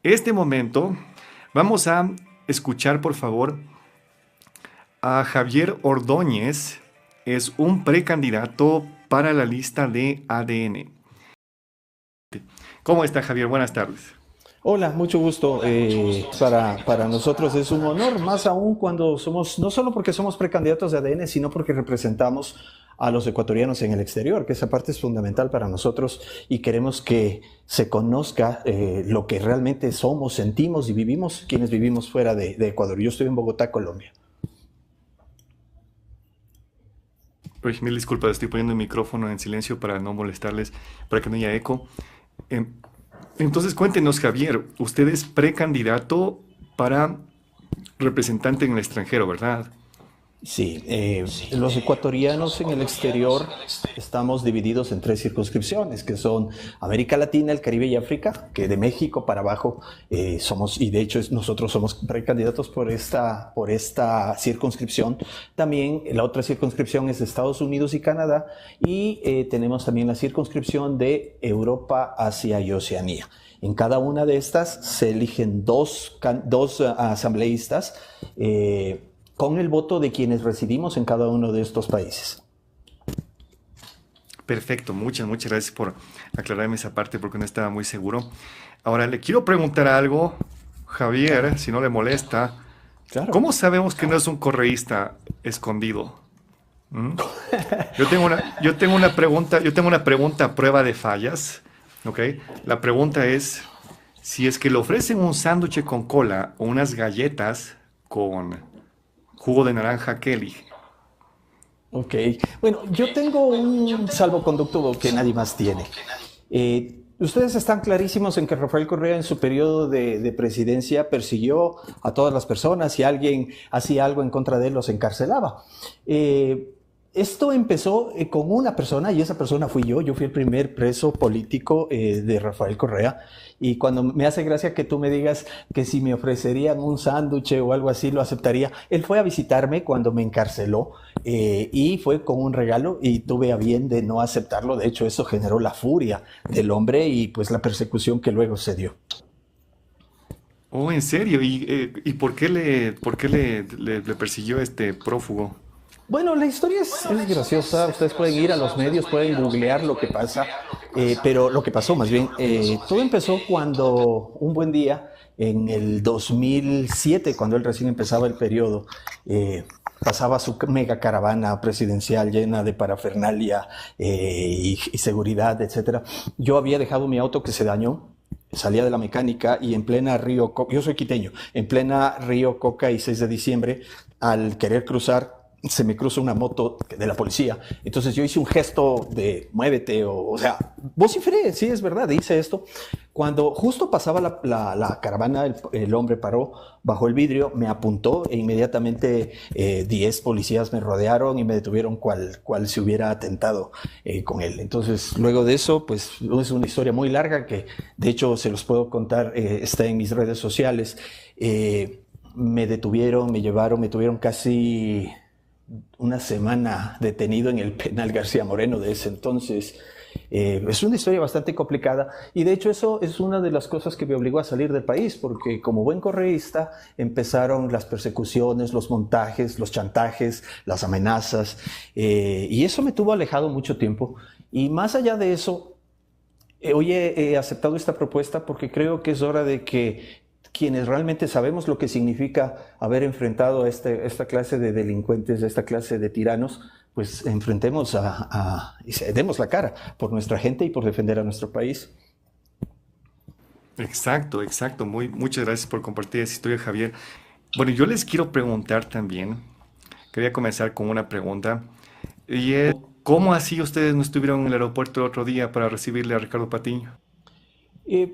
este momento vamos a escuchar, por favor, a Javier Ordóñez. Es un precandidato para la lista de ADN. ¿Cómo está, Javier? Buenas tardes. Hola, mucho gusto. Para nosotros es un honor, más aún cuando somos, no solo porque somos precandidatos de ADN, sino porque representamos a los ecuatorianos en el exterior, que esa parte es fundamental para nosotros y queremos que se conozca lo que realmente somos, sentimos y vivimos quienes vivimos fuera de Ecuador. Yo estoy en Bogotá, Colombia. Uy, mil disculpas, estoy poniendo el micrófono en silencio para no molestarles, para que no haya eco. Em, Entonces, cuéntenos, Javier, usted es precandidato para representante en el extranjero, ¿verdad? Sí, los ecuatorianos en el exterior estamos divididos en tres circunscripciones, que son América Latina, el Caribe y África, que de México para abajo somos, y de hecho nosotros somos precandidatos por esta circunscripción. También la otra circunscripción es de Estados Unidos y Canadá, y tenemos también la circunscripción de Europa, Asia y Oceanía. En cada una de estas se eligen dos asambleístas, con el voto de quienes residimos en cada uno de estos países. Perfecto, muchas gracias por aclararme esa parte porque no estaba muy seguro. Ahora, le quiero preguntar algo, Javier, si no le molesta. Claro. ¿Cómo sabemos que no es un correísta escondido? ¿Mm? Yo tengo una pregunta a prueba de fallas, ¿ok? La pregunta es, si es que le ofrecen un sándwich con cola o unas galletas con jugo de naranja, ¿qué elige? Ok. Bueno, yo tengo un salvoconducto que nadie más tiene. Ustedes están clarísimos en que Rafael Correa en su periodo de presidencia persiguió a todas las personas. Si alguien hacía algo en contra de él, los encarcelaba. Esto empezó con una persona y esa persona fui yo. Yo fui el primer preso político de Rafael Correa. Y cuando me hace gracia que tú me digas que si me ofrecerían un sándwich o algo así, lo aceptaría. Él fue a visitarme cuando me encarceló y fue con un regalo y tuve a bien de no aceptarlo. De hecho, eso generó la furia del hombre y pues la persecución que luego se dio. Oh, ¿en serio? ¿Y por qué le persiguió este prófugo? Bueno, la historia es graciosa. Ustedes pueden ir a los medios, pueden googlear lo que pasa, pero lo que pasó más bien, todo empezó cuando un buen día, en el 2007, cuando él recién empezaba el periodo, pasaba su mega caravana presidencial llena de parafernalia y seguridad, etcétera. Yo había dejado mi auto que se dañó. Salía de la mecánica y en plena Río Coca, yo soy quiteño, en plena Río Coca y 6 de diciembre, al querer cruzar, se me cruza una moto de la policía. Entonces yo hice un gesto de muévete, o sea, vociferé, sí, es verdad, hice esto. Cuando justo pasaba la caravana, el hombre paró, bajó el vidrio, me apuntó e inmediatamente 10 policías me rodearon y me detuvieron cual se hubiera atentado con él. Entonces, luego de eso, pues es una historia muy larga que de hecho se los puedo contar, está en mis redes sociales. Me detuvieron, me llevaron, me tuvieron casi una semana detenido en el penal García Moreno de ese entonces. Es una historia bastante complicada y de hecho eso es una de las cosas que me obligó a salir del país, porque como buen correísta empezaron las persecuciones, los montajes, los chantajes, las amenazas, y eso me tuvo alejado mucho tiempo. Y más allá de eso, hoy he aceptado esta propuesta porque creo que es hora de que quienes realmente sabemos lo que significa haber enfrentado a esta clase de delincuentes, a esta clase de tiranos, pues enfrentemos y demos la cara por nuestra gente y por defender a nuestro país. Exacto, exacto. Muchas gracias por compartir esa historia, Javier. Bueno, yo les quiero preguntar también, quería comenzar con una pregunta, y es, ¿cómo así ustedes no estuvieron en el aeropuerto el otro día para recibirle a Ricardo Patiño? Eh,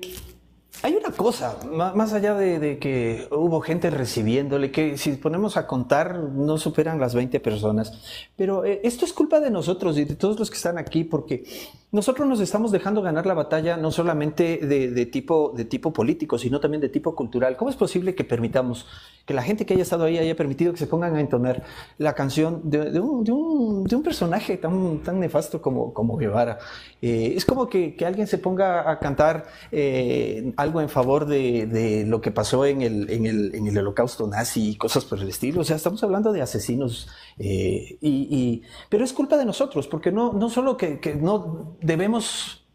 Hay una cosa, más allá de que hubo gente recibiéndole, que si ponemos a contar no superan las 20 personas, pero esto es culpa de nosotros y de todos los que están aquí, porque nosotros nos estamos dejando ganar la batalla no solamente de tipo político, sino también de tipo cultural. ¿Cómo es posible que permitamos que la gente que haya estado ahí haya permitido que se pongan a entonar la canción de un personaje tan nefasto como Guevara? Es como que alguien se ponga a cantar algo en favor de lo que pasó en el holocausto nazi y cosas por el estilo. O sea, estamos hablando de asesinos, pero es culpa de nosotros, porque no solo que no debemos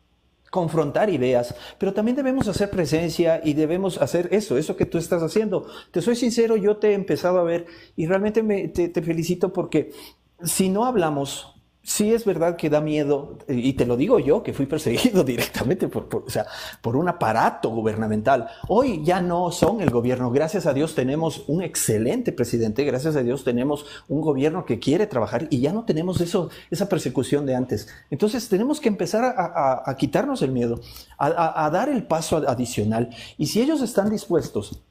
confrontar ideas, pero también debemos hacer presencia y debemos hacer eso que tú estás haciendo. Te soy sincero, yo te he empezado a ver y realmente te felicito porque si no hablamos, sí es verdad que da miedo, y te lo digo yo, que fui perseguido directamente o sea, por un aparato gubernamental. Hoy ya no son el gobierno. Gracias a Dios tenemos un excelente presidente, gracias a Dios tenemos un gobierno que quiere trabajar y ya no tenemos esa persecución de antes. Entonces tenemos que empezar a quitarnos el miedo, a dar el paso adicional. Y si ellos están dispuestos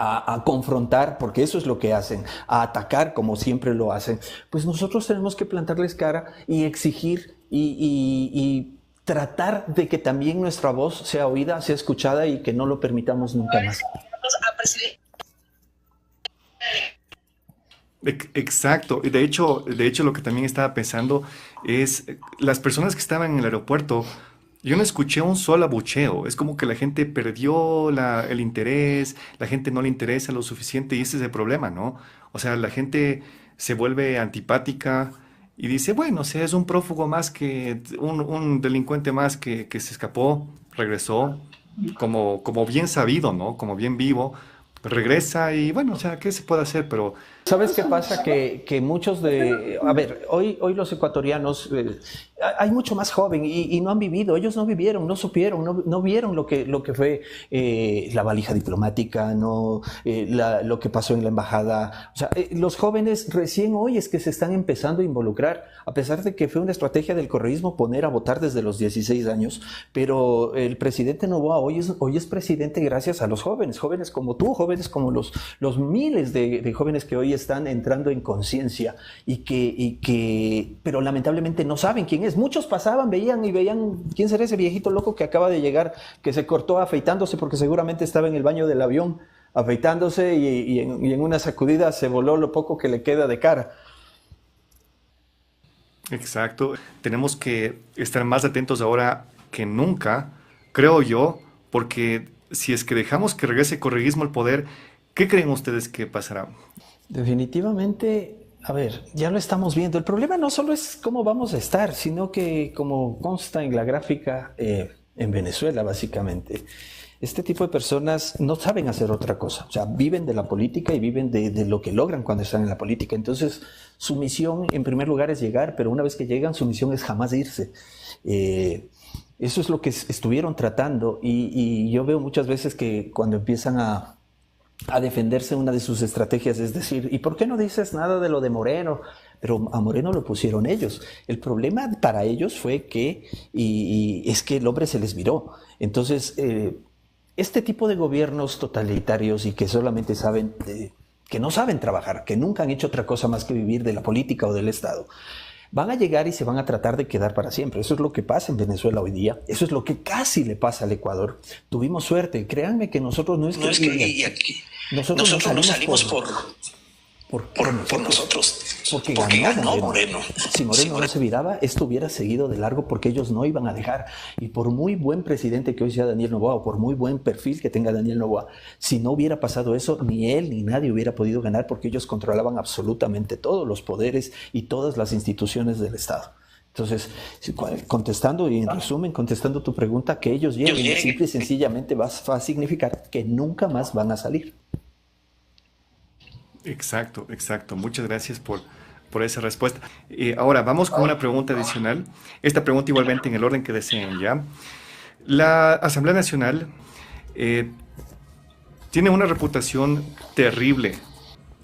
a confrontar, porque eso es lo que hacen, a atacar como siempre lo hacen, pues nosotros tenemos que plantarles cara y exigir y tratar de que también nuestra voz sea oída, sea escuchada y que no lo permitamos nunca más. Exacto. Y de hecho lo que también estaba pensando es las personas que estaban en el aeropuerto. Yo no escuché un solo abucheo. Es como que la gente perdió el interés, la gente no le interesa lo suficiente y ese es el problema, ¿no? O sea, la gente se vuelve antipática y dice, bueno, o sea, es un prófugo más que un delincuente más que se escapó, regresó, como bien sabido, ¿no? Como bien vivo, regresa y bueno, o sea, ¿qué se puede hacer? Pero ¿Sabes qué pasa? Que muchos de... A ver, hoy los ecuatorianos, hay mucho más joven y no han vivido, ellos no vivieron, no supieron, no vieron lo que fue la valija diplomática, no lo que pasó en la embajada. O sea, los jóvenes recién hoy es que se están empezando a involucrar, a pesar de que fue una estrategia del correísmo poner a votar desde los 16 años, pero el presidente Noboa hoy es presidente gracias a los jóvenes, jóvenes como tú, jóvenes como los miles de jóvenes que hoy están entrando en conciencia pero lamentablemente no saben quién es. Muchos pasaban, veían quién será ese viejito loco que acaba de llegar, que se cortó afeitándose porque seguramente estaba en el baño del avión afeitándose y en una sacudida se voló lo poco que le queda de cara. exacto. Tenemos que estar más atentos ahora que nunca, creo yo, porque si es que dejamos que regrese el correísmo al poder, ¿qué creen ustedes que pasará? Definitivamente, a ver, ya lo estamos viendo. El problema no solo es cómo vamos a estar, sino que como consta en la gráfica en Venezuela, básicamente, este tipo de personas no saben hacer otra cosa. O sea, viven de la política y viven de lo que logran cuando están en la política. Entonces, su misión, en primer lugar, es llegar, pero una vez que llegan, su misión es jamás irse. Eso es lo que estuvieron tratando y yo veo muchas veces que cuando empiezan a defenderse, una de sus estrategias es decir, ¿y por qué no dices nada de lo de Moreno? Pero a Moreno lo pusieron ellos. El problema para ellos fue y es que el hombre se les viró. Entonces, este tipo de gobiernos totalitarios y que solamente saben, que no saben trabajar, que nunca han hecho otra cosa más que vivir de la política o del Estado, van a llegar y se van a tratar de quedar para siempre. Eso es lo que pasa en Venezuela hoy día. Eso es lo que casi le pasa al Ecuador. Tuvimos suerte. Créanme que nosotros no es que... No es que y aquí, nosotros no salimos por nosotros, porque porque ganó ganó Moreno. Moreno. Si Moreno no se viraba, esto hubiera seguido de largo porque ellos no iban a dejar. Y por muy buen presidente que hoy sea Daniel Noboa, o por muy buen perfil que tenga Daniel Noboa, si no hubiera pasado eso, ni él ni nadie hubiera podido ganar porque ellos controlaban absolutamente todos los poderes y todas las instituciones del Estado. Entonces, contestando y en resumen, contestando tu pregunta, que ellos lleguen simple y sencillamente va a significar que nunca más van a salir. Exacto, exacto. Muchas gracias por esa respuesta. Ahora, vamos con una pregunta adicional. Esta pregunta igualmente en el orden que deseen, ¿ya? La Asamblea Nacional tiene una reputación terrible.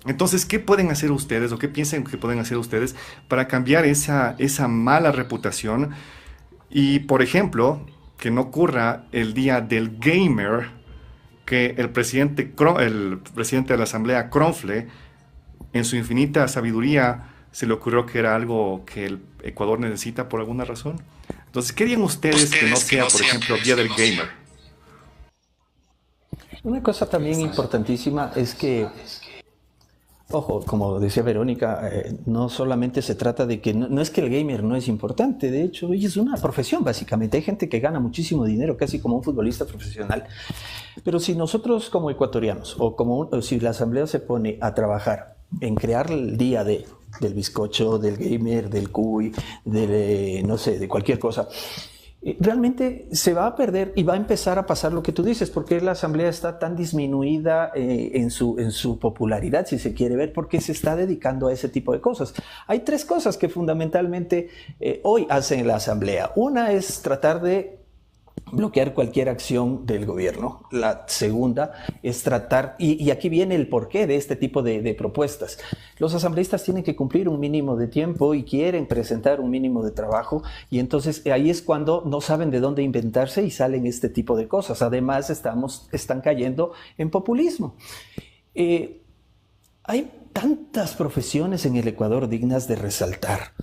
Entonces, ¿qué pueden hacer ustedes o qué piensan que pueden hacer ustedes para cambiar esa mala reputación? Y, por ejemplo, que no ocurra el día del gamer, que el presidente de la Asamblea, Cronfle, en su infinita sabiduría, se le ocurrió que era algo que el Ecuador necesita por alguna razón. Entonces, ¿qué harían ustedes que no sea, por ejemplo, Día del Gamer? Una cosa también importantísima es que, ojo, como decía Verónica, no solamente se trata de que, no es que el gamer no es importante, de hecho, es una profesión básicamente. Hay gente que gana muchísimo dinero, casi como un futbolista profesional. Pero si nosotros como ecuatorianos, o si la Asamblea se pone a trabajar en crear el día del bizcocho, del gamer, del cuy, no sé, de cualquier cosa, realmente se va a perder y va a empezar a pasar lo que tú dices, porque la Asamblea está tan disminuida en su popularidad, si se quiere ver, porque se está dedicando a ese tipo de cosas. Hay tres cosas que fundamentalmente hoy hacen la Asamblea. Una es tratar de bloquear cualquier acción del gobierno. La segunda es tratar, y aquí viene el porqué de este tipo de propuestas. Los asambleístas tienen que cumplir un mínimo de tiempo y quieren presentar un mínimo de trabajo, y entonces ahí es cuando no saben de dónde inventarse y salen este tipo de cosas. Además, están cayendo en populismo. Hay tantas profesiones en el Ecuador dignas de resaltar.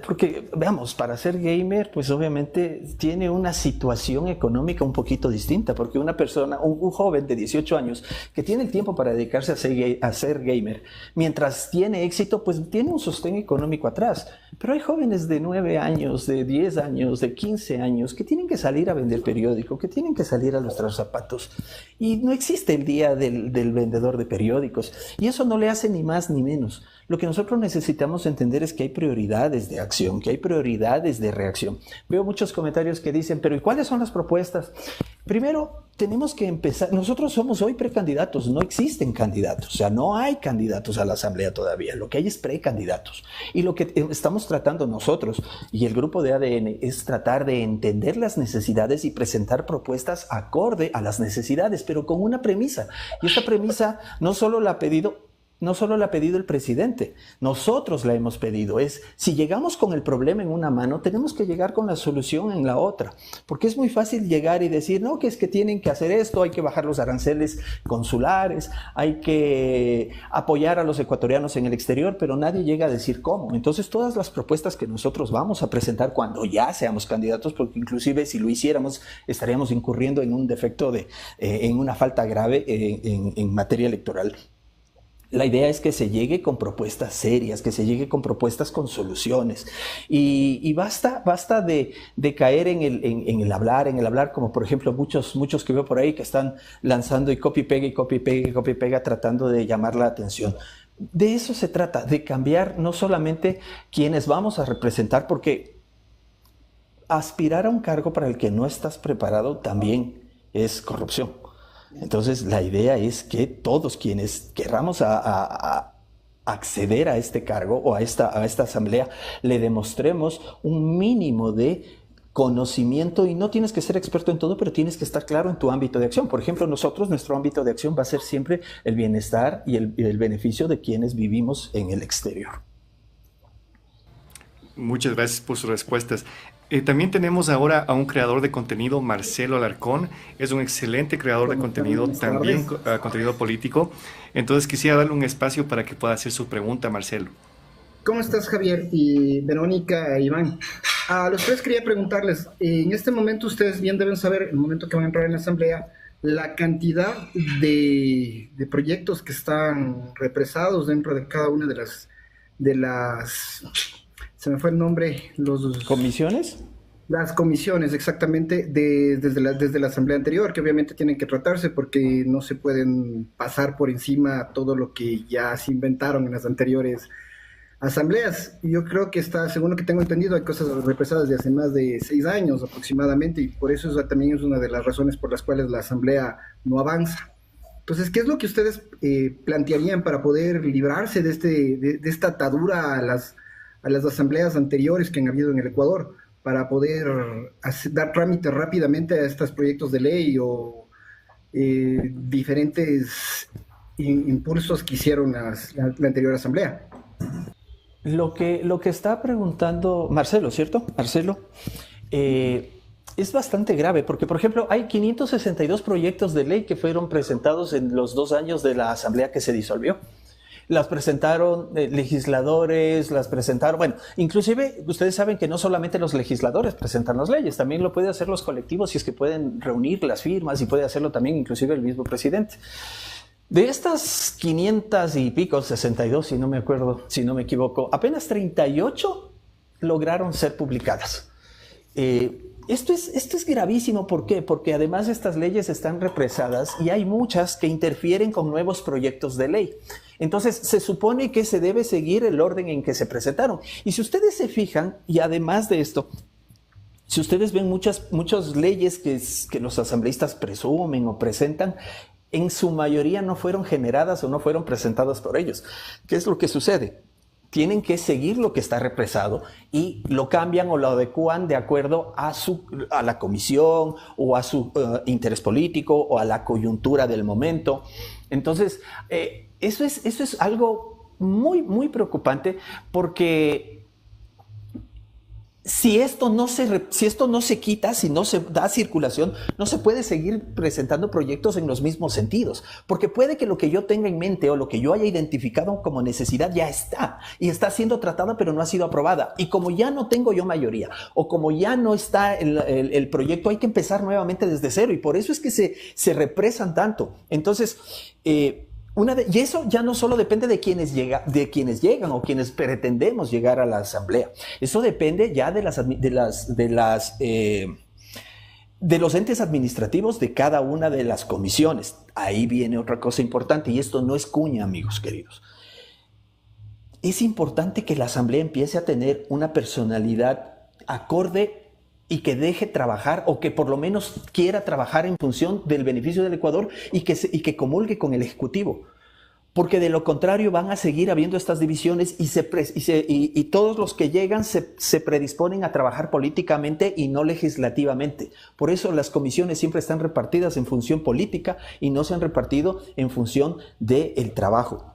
Porque veamos, para ser gamer, pues obviamente tiene una situación económica un poquito distinta, porque una persona, un joven de 18 años que tiene el tiempo para dedicarse a ser gamer, mientras tiene éxito, pues tiene un sostén económico atrás. Pero hay jóvenes de 9 años, de 10 años, de 15 años, que tienen que salir a vender periódico, que tienen que salir a lustrar zapatos. Y no existe el día del vendedor de periódicos. Y eso no le hace ni más ni menos. Lo que nosotros necesitamos entender es que hay prioridades de acción, que hay prioridades de reacción. Veo muchos comentarios que dicen, pero ¿y cuáles son las propuestas? Primero, tenemos que empezar. Nosotros somos hoy precandidatos, no existen candidatos. O sea, no hay candidatos a la Asamblea todavía. Lo que hay es precandidatos. Y lo que estamos tratando nosotros y el grupo de ADN es tratar de entender las necesidades y presentar propuestas acorde a las necesidades, pero con una premisa. Y esta premisa no solo la ha pedido el presidente, nosotros la hemos pedido. Si llegamos con el problema en una mano, tenemos que llegar con la solución en la otra, porque es muy fácil llegar y decir, no, que es que tienen que hacer esto, hay que bajar los aranceles consulares, hay que apoyar a los ecuatorianos en el exterior, pero nadie llega a decir cómo. Entonces, todas las propuestas que nosotros vamos a presentar cuando ya seamos candidatos, porque inclusive si lo hiciéramos, estaríamos incurriendo en un defecto en una falta grave en materia electoral. La idea es que se llegue con propuestas serias, que se llegue con propuestas con soluciones. Y basta de caer en el hablar, como por ejemplo muchos que veo por ahí que están lanzando y copy-pega, tratando de llamar la atención. De eso se trata, de cambiar no solamente quienes vamos a representar, porque aspirar a un cargo para el que no estás preparado también es corrupción. Entonces, la idea es que todos quienes querramos acceder a este cargo o a esta asamblea, le demostremos un mínimo de conocimiento, y no tienes que ser experto en todo, pero tienes que estar claro en tu ámbito de acción. Por ejemplo, nuestro ámbito de acción va a ser siempre el bienestar y el beneficio de quienes vivimos en el exterior. Muchas gracias por sus respuestas. También tenemos ahora a un creador de contenido, Marcelo Alarcón. Es un excelente creador de contenido, también contenido político. Entonces quisiera darle un espacio para que pueda hacer su pregunta, Marcelo. ¿Cómo estás, Javier? Y Verónica e Iván. A los tres quería preguntarles, en este momento ustedes bien deben saber, en el momento que van a entrar en la asamblea, la cantidad de proyectos que están represados dentro de cada una de las se me fue el nombre, ¿Comisiones? Las comisiones, exactamente, desde la asamblea anterior, que obviamente tienen que tratarse porque no se pueden pasar por encima todo lo que ya se inventaron en las anteriores asambleas. Yo creo que según lo que tengo entendido, hay cosas represadas de hace más de 6 años aproximadamente, y por eso también es una de las razones por las cuales la asamblea no avanza. Entonces, ¿qué es lo que ustedes plantearían para poder librarse de esta atadura a las asambleas anteriores que han habido en el Ecuador, para poder dar trámite rápidamente a estos proyectos de ley o diferentes impulsos que hicieron la anterior asamblea? Lo que está preguntando Marcelo, ¿cierto? Marcelo, es bastante grave porque, por ejemplo, hay 562 proyectos de ley que fueron presentados en los 2 años de la asamblea que se disolvió. las presentaron legisladores, las presentaron, bueno, inclusive ustedes saben que no solamente los legisladores presentan las leyes, también lo pueden hacer los colectivos si es que pueden reunir las firmas y puede hacerlo también inclusive el mismo presidente. De estas 500 y pico, 62 si no me acuerdo, si no me equivoco, apenas 38 lograron ser publicadas. Esto es gravísimo, ¿por qué? Porque además estas leyes están represadas y hay muchas que interfieren con nuevos proyectos de ley. Entonces, se supone que se debe seguir el orden en que se presentaron. Y si ustedes se fijan, y además de esto, si ustedes ven muchas leyes que los asambleístas presumen o presentan, en su mayoría no fueron generadas o no fueron presentadas por ellos. ¿Qué es lo que sucede? Tienen que seguir lo que está represado y lo cambian o lo adecúan de acuerdo a la comisión o a su interés político o a la coyuntura del momento. Entonces, eso es algo muy, muy preocupante porque si esto no se quita, si no se da circulación, no se puede seguir presentando proyectos en los mismos sentidos, porque puede que lo que yo tenga en mente o lo que yo haya identificado como necesidad ya está y está siendo tratada pero no ha sido aprobada, y como ya no tengo yo mayoría o como ya no está el proyecto, hay que empezar nuevamente desde cero, y por eso es que se represan tanto. Entonces, y eso ya no solo depende de quienes llegan o quienes pretendemos llegar a la asamblea. Eso depende ya de los entes administrativos de cada una de las comisiones. Ahí viene otra cosa importante, y esto no es cuña, amigos queridos. Es importante que la asamblea empiece a tener una personalidad acorde y que deje trabajar, o que por lo menos quiera trabajar en función del beneficio del Ecuador, y que comulgue con el Ejecutivo. Porque de lo contrario van a seguir habiendo estas divisiones y todos los que llegan se predisponen a trabajar políticamente y no legislativamente. Por eso las comisiones siempre están repartidas en función política y no se han repartido en función del trabajo.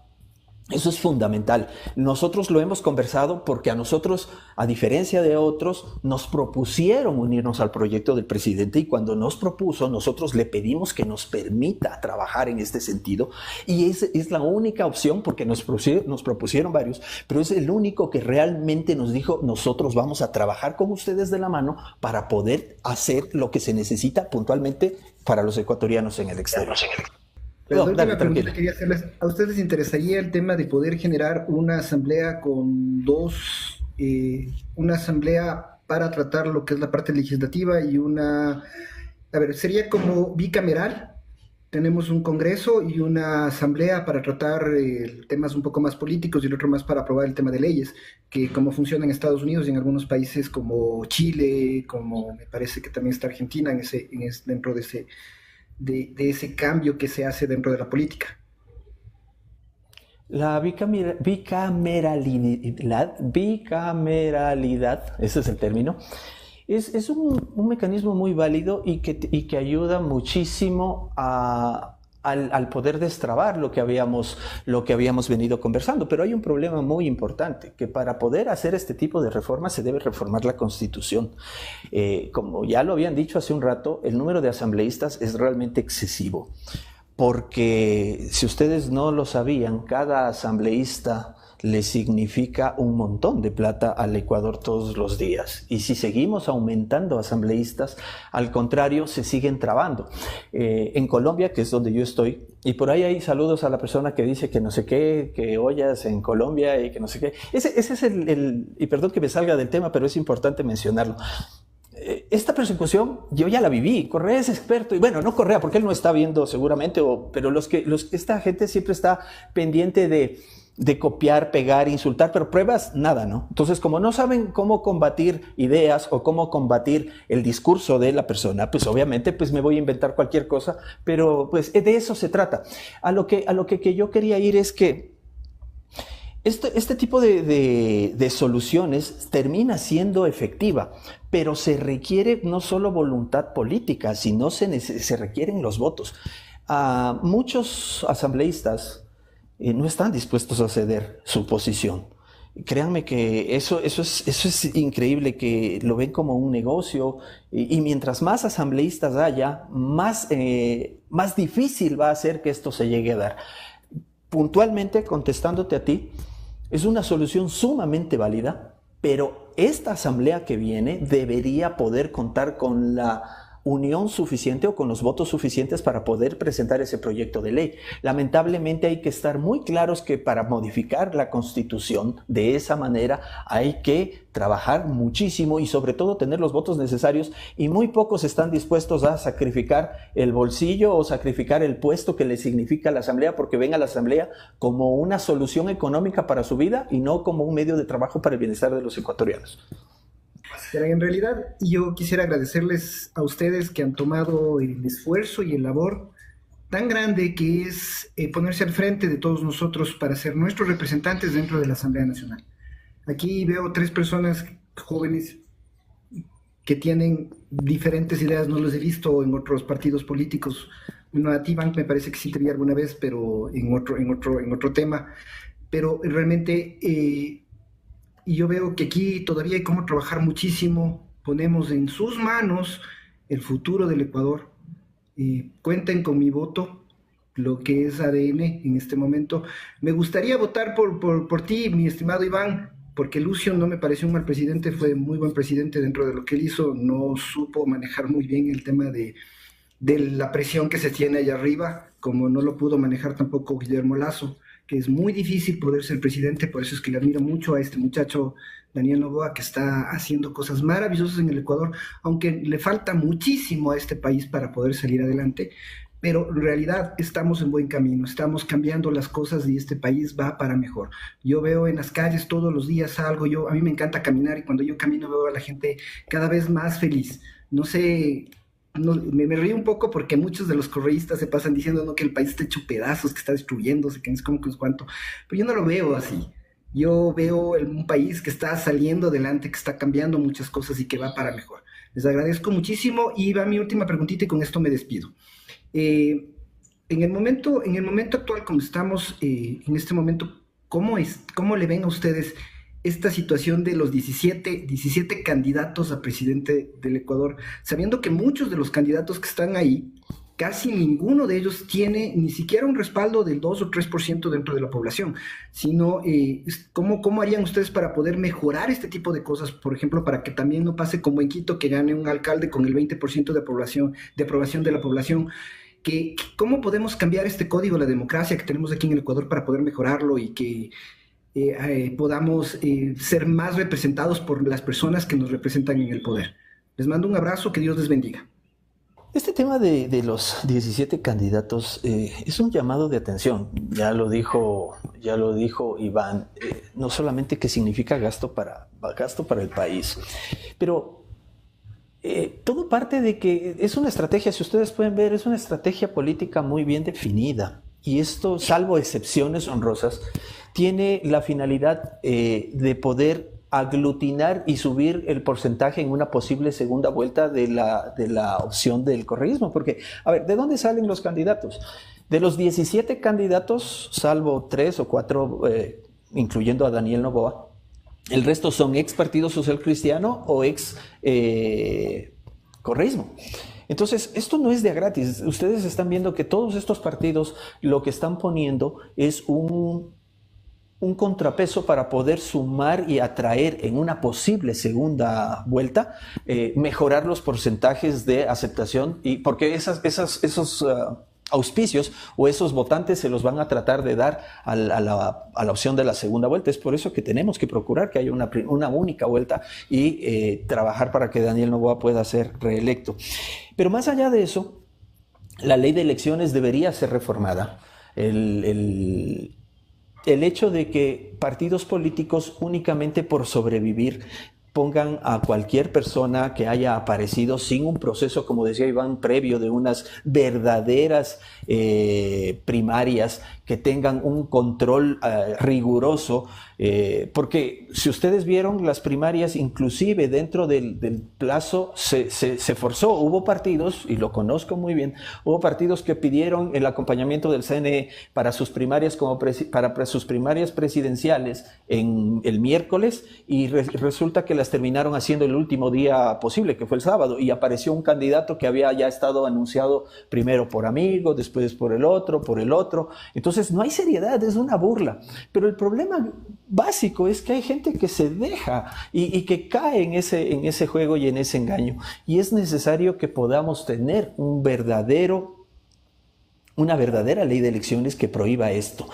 Eso es fundamental. Nosotros lo hemos conversado porque a nosotros, a diferencia de otros, nos propusieron unirnos al proyecto del presidente, y cuando nos propuso, nosotros le pedimos que nos permita trabajar en este sentido, y es la única opción, porque nos propusieron varios, pero es el único que realmente nos dijo: nosotros vamos a trabajar con ustedes de la mano para poder hacer lo que se necesita puntualmente para los ecuatorianos en el exterior. Pero la última pregunta que quería hacerles: ¿a ustedes les interesaría el tema de poder generar una asamblea con una asamblea para tratar lo que es la parte legislativa y sería como bicameral? Tenemos un congreso y una asamblea para tratar temas un poco más políticos y el otro más para aprobar el tema de leyes, que como funciona en Estados Unidos y en algunos países como Chile, como me parece que también está Argentina dentro de ese cambio que se hace dentro de la política. La bicameralidad, ese es el término, es un mecanismo muy válido y que ayuda muchísimo al poder destrabar lo que habíamos venido conversando. Pero hay un problema muy importante, que para poder hacer este tipo de reformas se debe reformar la Constitución. Como ya lo habían dicho hace un rato, el número de asambleístas es realmente excesivo, porque si ustedes no lo sabían, cada asambleísta le significa un montón de plata al Ecuador todos los días. Y si seguimos aumentando asambleístas, al contrario, se siguen trabando. En Colombia, que es donde yo estoy, y por ahí hay saludos a la persona que dice que no sé qué, que ollas en Colombia y que no sé qué. Ese es y perdón que me salga del tema, pero es importante mencionarlo. Esta persecución yo ya la viví. Correa es experto, y bueno, no Correa porque él no está viendo seguramente, pero esta gente siempre está pendiente de copiar, pegar, insultar, pero pruebas, nada, ¿no? Entonces, como no saben cómo combatir ideas o cómo combatir el discurso de la persona, pues obviamente pues me voy a inventar cualquier cosa, pero pues de eso se trata. A lo que yo quería ir es que este tipo de soluciones termina siendo efectiva, pero se requiere no solo voluntad política, sino se requieren los votos. Muchos asambleístas no están dispuestos a ceder su posición. Créanme que eso es increíble, que lo ven como un negocio, y mientras más asambleístas haya, más difícil va a ser que esto se llegue a dar. puntualmente contestándote a ti, es una solución sumamente válida, pero esta asamblea que viene debería poder contar con la unión suficiente o con los votos suficientes para poder presentar ese proyecto de ley. Lamentablemente hay que estar muy claros que para modificar la Constitución de esa manera hay que trabajar muchísimo y sobre todo tener los votos necesarios, y muy pocos están dispuestos a sacrificar el bolsillo o sacrificar el puesto que le significa la asamblea, porque ven a la asamblea como una solución económica para su vida y no como un medio de trabajo para el bienestar de los ecuatorianos. Pero en realidad yo quisiera agradecerles a ustedes que han tomado el esfuerzo y el labor tan grande que es ponerse al frente de todos nosotros para ser nuestros representantes dentro de la Asamblea Nacional. Aquí veo 3 personas jóvenes que tienen diferentes ideas, no los he visto en otros partidos políticos. Bueno, a ti, Bank, me parece que sí te vi alguna vez, pero en otro tema. Pero realmente... y yo veo que aquí todavía hay cómo trabajar muchísimo. Ponemos en sus manos el futuro del Ecuador. Cuenten con mi voto, lo que es ADN en este momento. Me gustaría votar por ti, mi estimado Iván, porque Lucio no me pareció un mal presidente, fue muy buen presidente dentro de lo que él hizo. No supo manejar muy bien el tema de la presión que se tiene allá arriba, como no lo pudo manejar tampoco Guillermo Lasso, que es muy difícil poder ser presidente. Por eso es que le admiro mucho a este muchacho Daniel Noboa, que está haciendo cosas maravillosas en el Ecuador, aunque le falta muchísimo a este país para poder salir adelante, pero en realidad estamos en buen camino, estamos cambiando las cosas y este país va para mejor. Yo veo en las calles todos los días algo, a mí me encanta caminar, y cuando yo camino veo a la gente cada vez más feliz. No sé... No, me río un poco porque muchos de los correístas se pasan diciendo, no, que el país está hecho pedazos, que está destruyéndose, que no es como que es cuánto, pero yo no lo veo así. Yo veo un país que está saliendo adelante, que está cambiando muchas cosas y que va para mejor. Les agradezco muchísimo, y va mi última preguntita y con esto me despido. En el momento actual, como estamos en este momento, ¿cómo le ven a ustedes esta situación de los 17 candidatos a presidente del Ecuador, sabiendo que muchos de los candidatos que están ahí, casi ninguno de ellos tiene ni siquiera un respaldo del 2 o 3% dentro de la población, sino ¿cómo harían ustedes para poder mejorar este tipo de cosas? Por ejemplo, para que también no pase como en Quito, que gane un alcalde con el 20% de aprobación de la población. ¿Cómo podemos cambiar este código de la democracia que tenemos aquí en el Ecuador para poder mejorarlo y que podamos ser más representados por las personas que nos representan en el poder? Les mando un abrazo, que Dios les bendiga. Este tema de los 17 candidatos es un llamado de atención. Ya lo dijo Iván, no solamente que significa gasto para el país, pero todo parte de que es una estrategia, si ustedes pueden ver, es una estrategia política muy bien definida. Y esto, salvo excepciones honrosas, tiene la finalidad de poder aglutinar y subir el porcentaje en una posible segunda vuelta de la opción del correísmo. Porque, a ver, ¿de dónde salen los candidatos? De los 17 candidatos, salvo 3 o 4, incluyendo a Daniel Noboa, el resto son ex Partido Social Cristiano o ex correísmo. Entonces, esto no es de a gratis. Ustedes están viendo que todos estos partidos lo que están poniendo es un contrapeso para poder sumar y atraer en una posible segunda vuelta, mejorar los porcentajes de aceptación, y porque esos auspicios o esos votantes se los van a tratar de dar a la opción de la segunda vuelta. Es por eso que tenemos que procurar que haya una única vuelta y trabajar para que Daniel Noboa pueda ser reelecto. Pero más allá de eso, la ley de elecciones debería ser reformada. El hecho de que partidos políticos únicamente por sobrevivir pongan a cualquier persona que haya aparecido sin un proceso, como decía Iván, previo de unas verdaderas primarias que tengan un control riguroso, porque si ustedes vieron las primarias, inclusive dentro del plazo se forzó. Hubo partidos, y lo conozco muy bien, hubo partidos que pidieron el acompañamiento del CNE para sus primarias para sus primarias presidenciales en el miércoles, y resulta que las terminaron haciendo el último día posible, que fue el sábado, y apareció un candidato que había ya estado anunciado primero por Amigos, después por el otro. Entonces Entonces no hay seriedad, es una burla. Pero el problema básico es que hay gente que se deja y que cae en ese juego y en ese engaño. Y es necesario que podamos tener una verdadera ley de elecciones que prohíba esto.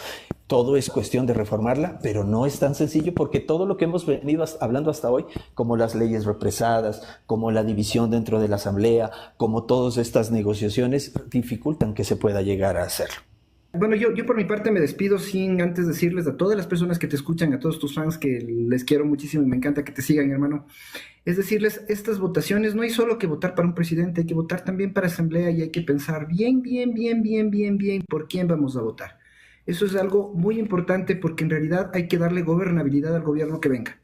Todo es cuestión de reformarla, pero no es tan sencillo porque todo lo que hemos venido hablando hasta hoy, como las leyes represadas, como la división dentro de la Asamblea, como todas estas negociaciones, dificultan que se pueda llegar a hacerlo. Bueno, yo por mi parte me despido sin antes decirles a todas las personas que te escuchan, a todos tus fans, que les quiero muchísimo y me encanta que te sigan, hermano. Es decirles, estas votaciones no hay solo que votar para un presidente, hay que votar también para asamblea y hay que pensar bien por quién vamos a votar. Eso es algo muy importante porque en realidad hay que darle gobernabilidad al gobierno que venga.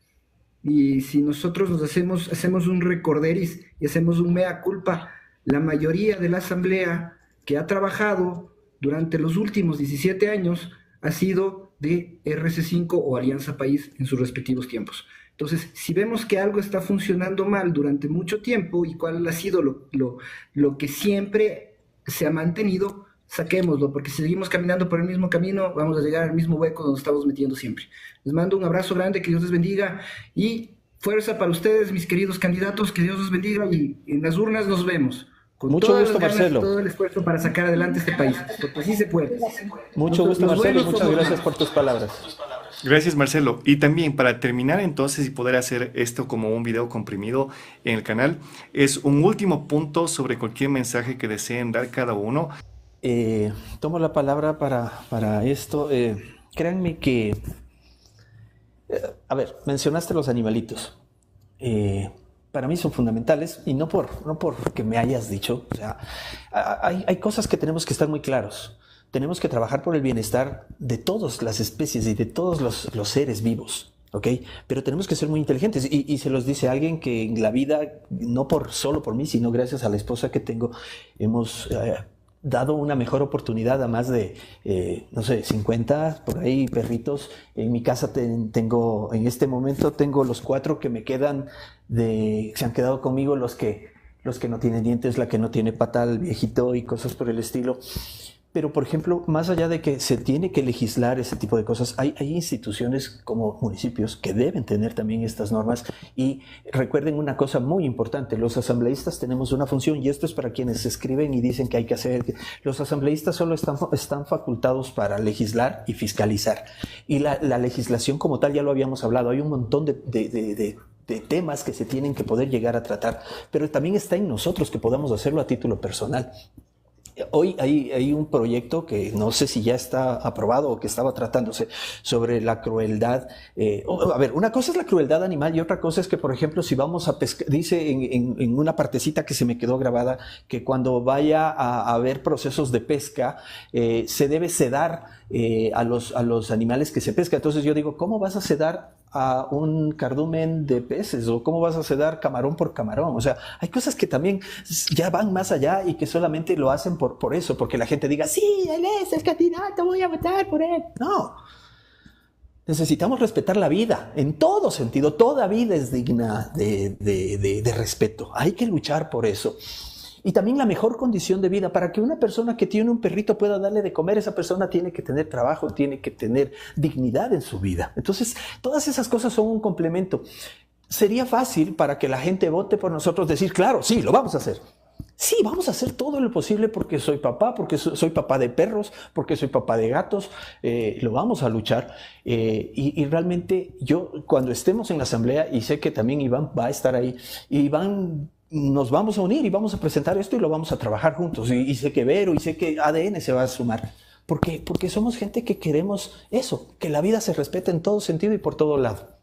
Y si nosotros hacemos un recorderis y hacemos un mea culpa, la mayoría de la asamblea que ha trabajado durante los últimos 17 años ha sido de RC5 o Alianza País en sus respectivos tiempos. Entonces, si vemos que algo está funcionando mal durante mucho tiempo y cuál ha sido lo que siempre se ha mantenido, saquémoslo, porque si seguimos caminando por el mismo camino, vamos a llegar al mismo hueco donde estamos metiendo siempre. Les mando un abrazo grande, que Dios les bendiga y fuerza para ustedes, mis queridos candidatos, que Dios los bendiga y en las urnas nos vemos. Con mucho gusto, Marcelo. Todo el esfuerzo para sacar adelante este país, porque así se puede. Mucho gusto, Marcelo, y muchas gracias por tus palabras. Gracias, Marcelo. Y también para terminar entonces y poder hacer esto como un video comprimido en el canal, es un último punto sobre cualquier mensaje que deseen dar cada uno. Tomo la palabra para esto. Créanme que, a ver, mencionaste los animalitos. Para mí son fundamentales y no porque me hayas dicho. O sea, hay cosas que tenemos que estar muy claros. Tenemos que trabajar por el bienestar de todas las especies y de todos los seres vivos, ¿ok? Pero tenemos que ser muy inteligentes y se los dice alguien que en la vida, no solo por mí, sino gracias a la esposa que tengo, hemos dado una mejor oportunidad a más de, 50 por ahí perritos. En mi casa en este momento tengo los 4 que me quedan, se han quedado conmigo, los que no tienen dientes, la que no tiene pata, el viejito y cosas por el estilo. Pero, por ejemplo, más allá de que se tiene que legislar ese tipo de cosas, hay instituciones como municipios que deben tener también estas normas. Y recuerden una cosa muy importante, los asambleístas tenemos una función, y esto es para quienes escriben y dicen que hay que hacer. Los asambleístas solo están facultados para legislar y fiscalizar. Y la legislación como tal, ya lo habíamos hablado, hay un montón de temas que se tienen que poder llegar a tratar, pero también está en nosotros que podamos hacerlo a título personal. Hoy hay un proyecto que no sé si ya está aprobado o que estaba tratándose sobre la crueldad. A ver, una cosa es la crueldad animal y otra cosa es que, por ejemplo, si vamos a pescar, dice en una partecita que se me quedó grabada, que cuando vaya a haber procesos de pesca, se debe sedar a los animales que se pesca. Entonces yo digo, ¿cómo vas a sedar a un cardumen de peces? ¿O cómo vas a sedar camarón por camarón? O sea, hay cosas que también ya van más allá y que solamente lo hacen por eso, porque la gente diga, sí, él es el candidato, voy a votar por él. No. Necesitamos respetar la vida, en todo sentido. Toda vida es digna de respeto. Hay que luchar por eso. Y también la mejor condición de vida. Para que una persona que tiene un perrito pueda darle de comer, esa persona tiene que tener trabajo, tiene que tener dignidad en su vida. Entonces, todas esas cosas son un complemento. Sería fácil para que la gente vote por nosotros decir, claro, sí, lo vamos a hacer. Sí, vamos a hacer todo lo posible porque soy papá, porque soy papá de perros, porque soy papá de gatos, lo vamos a luchar. Y realmente yo, cuando estemos en la asamblea, y sé que también Iván va a estar ahí, Iván, nos vamos a unir y vamos a presentar esto y lo vamos a trabajar juntos. Y sé que Vero y sé que ADN se va a sumar. Porque somos gente que queremos eso, que la vida se respete en todo sentido y por todo lado.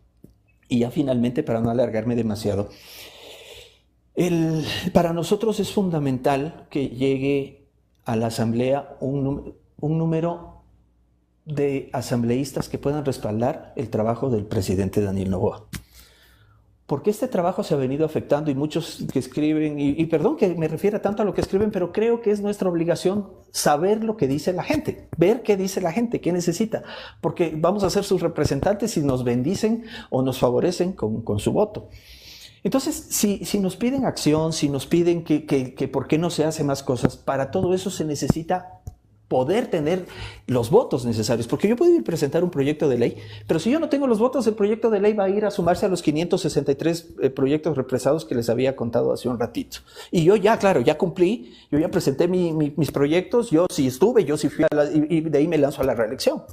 Y ya finalmente, para no alargarme demasiado, para nosotros es fundamental que llegue a la asamblea un número de asambleístas que puedan respaldar el trabajo del presidente Daniel Noboa. Porque este trabajo se ha venido afectando y muchos que escriben, y perdón que me refiera tanto a lo que escriben, pero creo que es nuestra obligación saber lo que dice la gente, ver qué dice la gente, qué necesita, porque vamos a ser sus representantes si nos bendicen o nos favorecen con su voto. Entonces, si nos piden acción, si nos piden que por qué no se hace más cosas, para todo eso se necesita poder tener los votos necesarios, porque yo puedo ir a presentar un proyecto de ley, pero si yo no tengo los votos, el proyecto de ley va a ir a sumarse a los 563 proyectos represados que les había contado hace un ratito. Y yo ya, claro, ya cumplí, yo ya presenté mis proyectos, yo sí estuve, yo sí fui y de ahí me lanzo a la reelección.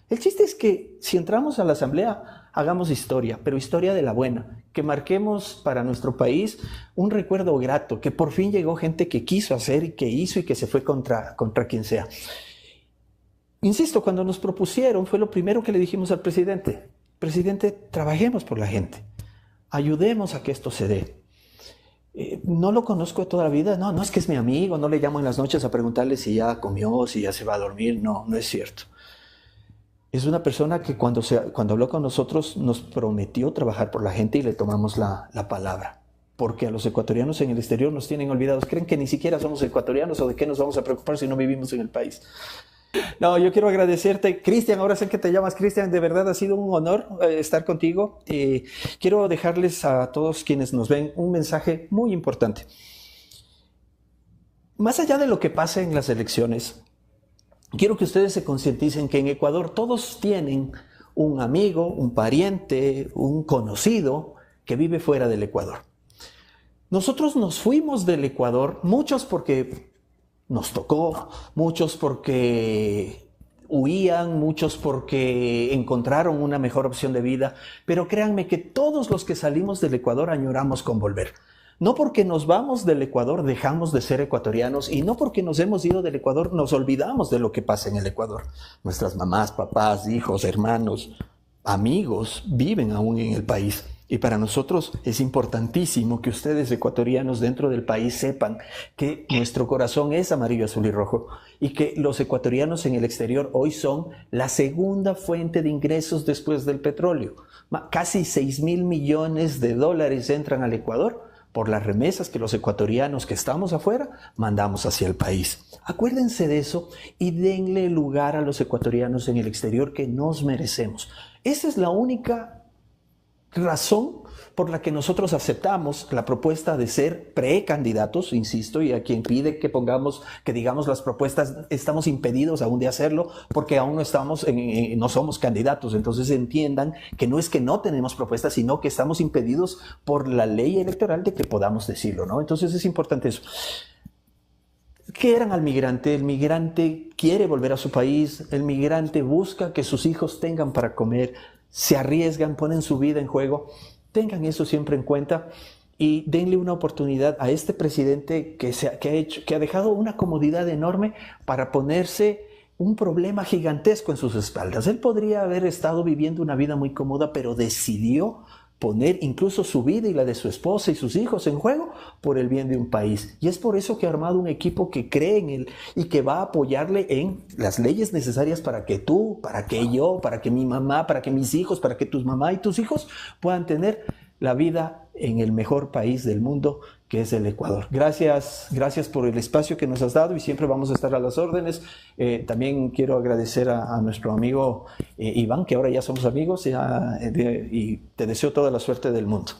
El chiste es que si entramos a la asamblea, hagamos historia, pero historia de la buena, que marquemos para nuestro país un recuerdo grato, que por fin llegó gente que quiso hacer y que hizo y que se fue contra quien sea. Insisto, cuando nos propusieron fue lo primero que le dijimos al presidente. Presidente, trabajemos por la gente, ayudemos a que esto se dé. No lo conozco de toda la vida, no es que es mi amigo, no le llamo en las noches a preguntarle si ya comió, si ya se va a dormir, no es cierto. Es una persona que cuando habló con nosotros nos prometió trabajar por la gente y le tomamos la palabra. Porque a los ecuatorianos en el exterior nos tienen olvidados. Creen que ni siquiera somos ecuatorianos o de qué nos vamos a preocupar si no vivimos en el país. No, yo quiero agradecerte. Cristian, ahora sé que te llamas Cristian. De verdad ha sido un honor estar contigo. Quiero dejarles a todos quienes nos ven un mensaje muy importante. Más allá de lo que pasa en las elecciones, quiero que ustedes se concienticen que en Ecuador todos tienen un amigo, un pariente, un conocido que vive fuera del Ecuador. Nosotros nos fuimos del Ecuador, muchos porque nos tocó, muchos porque huían, muchos porque encontraron una mejor opción de vida, pero créanme que todos los que salimos del Ecuador añoramos con volver. No porque nos vamos del Ecuador dejamos de ser ecuatorianos y no porque nos hemos ido del Ecuador nos olvidamos de lo que pasa en el Ecuador. Nuestras mamás, papás, hijos, hermanos, amigos viven aún en el país. Y para nosotros es importantísimo que ustedes ecuatorianos dentro del país sepan que nuestro corazón es amarillo, azul y rojo y que los ecuatorianos en el exterior hoy son la segunda fuente de ingresos después del petróleo. Casi 6.000 millones de dólares entran al Ecuador por las remesas que los ecuatorianos que estamos afuera mandamos hacia el país. Acuérdense de eso y denle lugar a los ecuatorianos en el exterior que nos merecemos. Esa es la única razón por la que nosotros aceptamos la propuesta de ser precandidatos, insisto, y a quien pide que digamos las propuestas, estamos impedidos aún de hacerlo porque aún no somos candidatos. Entonces entiendan que no es que no tenemos propuestas, sino que estamos impedidos por la ley electoral de que podamos decirlo, ¿no? Entonces es importante eso. Quieran al migrante, el migrante quiere volver a su país, el migrante busca que sus hijos tengan para comer, se arriesgan, ponen su vida en juego. Tengan eso siempre en cuenta y denle una oportunidad a este presidente que ha dejado una comodidad enorme para ponerse un problema gigantesco en sus espaldas. Él podría haber estado viviendo una vida muy cómoda, pero decidió poner incluso su vida y la de su esposa y sus hijos en juego por el bien de un país. Y es por eso que ha armado un equipo que cree en él y que va a apoyarle en las leyes necesarias para que tú, para que yo, para que mi mamá, para que mis hijos, para que tus mamás y tus hijos puedan tener la vida en el mejor país del mundo, que es el Ecuador. Gracias por el espacio que nos has dado y siempre vamos a estar a las órdenes. También quiero agradecer a nuestro amigo Iván, que ahora ya somos amigos y te deseo toda la suerte del mundo.